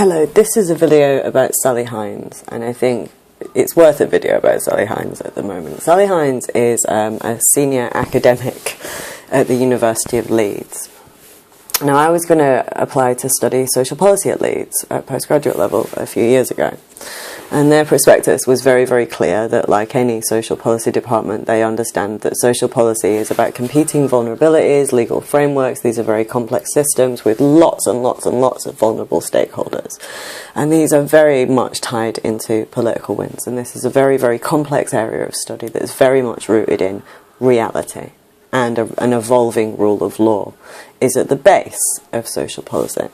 Hello, this is a video about Sally Hines, and I think it's worth a video about Sally Hines at the moment. Sally Hines is a senior academic at the University of Leeds. Now, I was going to apply to study social policy at Leeds at postgraduate level a few years ago, and their prospectus was very, very clear that, like any social policy department, they understand that social policy is about competing vulnerabilities, legal frameworks. These are very complex systems with lots and lots and lots of vulnerable stakeholders, and these are very much tied into political wins, and this is a very, very complex area of study that's very much rooted in reality, and an evolving rule of law is at the base of social policy.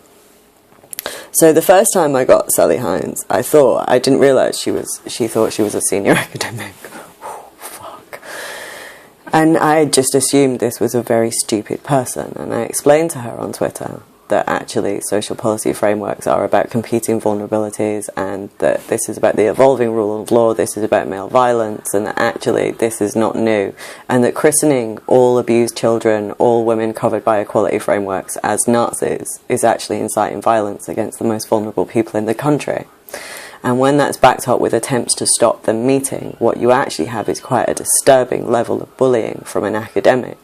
So the first time I got Sally Hines, I didn't realise she thought she was a senior academic. Fuck. And I just assumed this was a very stupid person, and I explained to her on Twitter that actually social policy frameworks are about competing vulnerabilities, and that this is about the evolving rule of law, this is about male violence, and that actually this is not new, and that christening all abused children, all women covered by equality frameworks as Nazis is actually inciting violence against the most vulnerable people in the country. And when that's backed up with attempts to stop them meeting, what you actually have is quite a disturbing level of bullying from an academic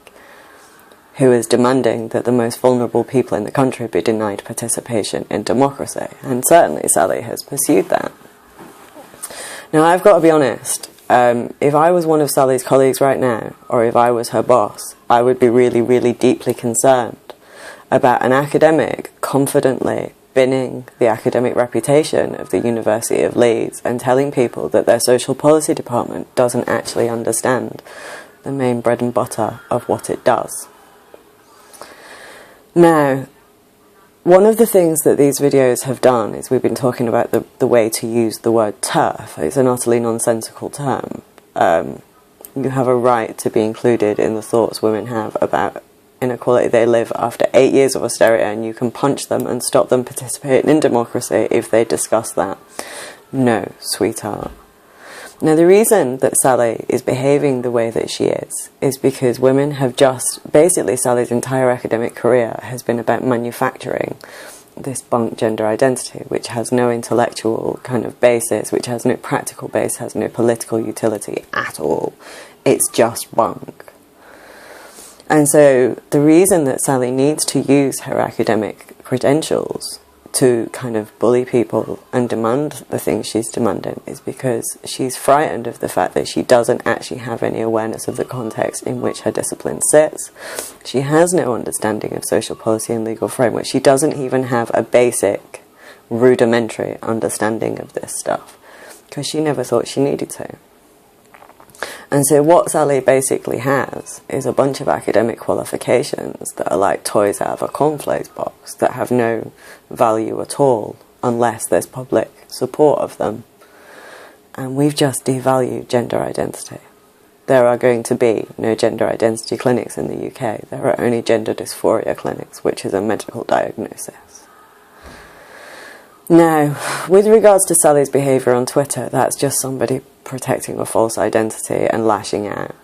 who is demanding that the most vulnerable people in the country be denied participation in democracy. And certainly Sally has pursued that. Now, I've got to be honest, if I was one of Sally's colleagues right now, or if I was her boss, I would be really, really deeply concerned about an academic confidently binning the academic reputation of the University of Leeds and telling people that their social policy department doesn't actually understand the main bread and butter of what it does. Now, one of the things that these videos have done is we've been talking about the way to use the word TERF. It's an utterly nonsensical term. You have a right to be included in the thoughts women have about inequality they live after 8 years of austerity, and you can punch them and stop them participating in democracy if they discuss that. No, sweetheart. Now, the reason that Sally is behaving the way that she is because women have basically Sally's entire academic career has been about manufacturing this bunk gender identity, which has no intellectual kind of basis, which has no practical base, has no political utility at all. It's just bunk. And so the reason that Sally needs to use her academic credentials to kind of bully people and demand the things she's demanding is because she's frightened of the fact that she doesn't actually have any awareness of the context in which her discipline sits. She has no understanding of social policy and legal framework. She doesn't even have a basic, rudimentary understanding of this stuff because she never thought she needed to. And so what Sally basically has is a bunch of academic qualifications that are like toys out of a cornflakes box that have no value at all unless there's public support of them. And we've just devalued gender identity. There are going to be no gender identity clinics in the UK. There are only gender dysphoria clinics, which is a medical diagnosis. Now, with regards to Sally's behaviour on Twitter, that's just somebody protecting a false identity and lashing out.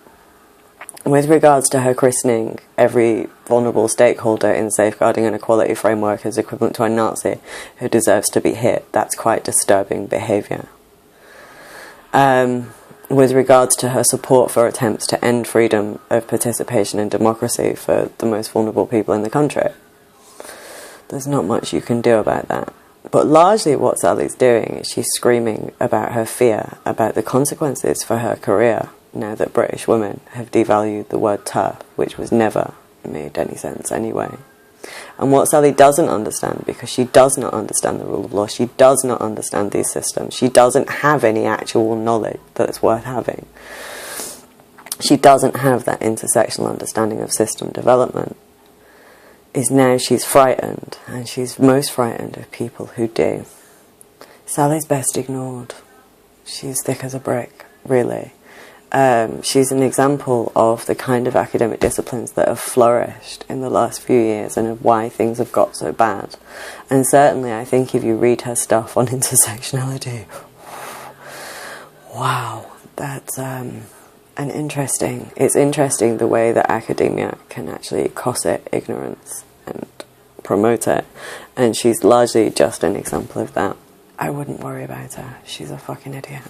With regards to her christening every vulnerable stakeholder in safeguarding an equality framework as equivalent to a Nazi who deserves to be hit, that's quite disturbing behaviour. With regards to her support for attempts to end freedom of participation in democracy for the most vulnerable people in the country, there's not much you can do about that. But largely what Sally's doing is she's screaming about her fear about the consequences for her career now that British women have devalued the word TERF, which was never made any sense anyway. And what Sally doesn't understand, because she does not understand the rule of law, she does not understand these systems, she doesn't have any actual knowledge that's worth having. She doesn't have that intersectional understanding of system development. Is now she's frightened, and she's most frightened of people who do. Sally's best ignored. She's thick as a brick, really. She's an example of the kind of academic disciplines that have flourished in the last few years and of why things have got so bad. And certainly I think if you read her stuff on intersectionality, wow, that's it's interesting the way that academia can actually cosset ignorance and promote it, and she's largely just an example of that. I wouldn't worry about her. She's a fucking idiot.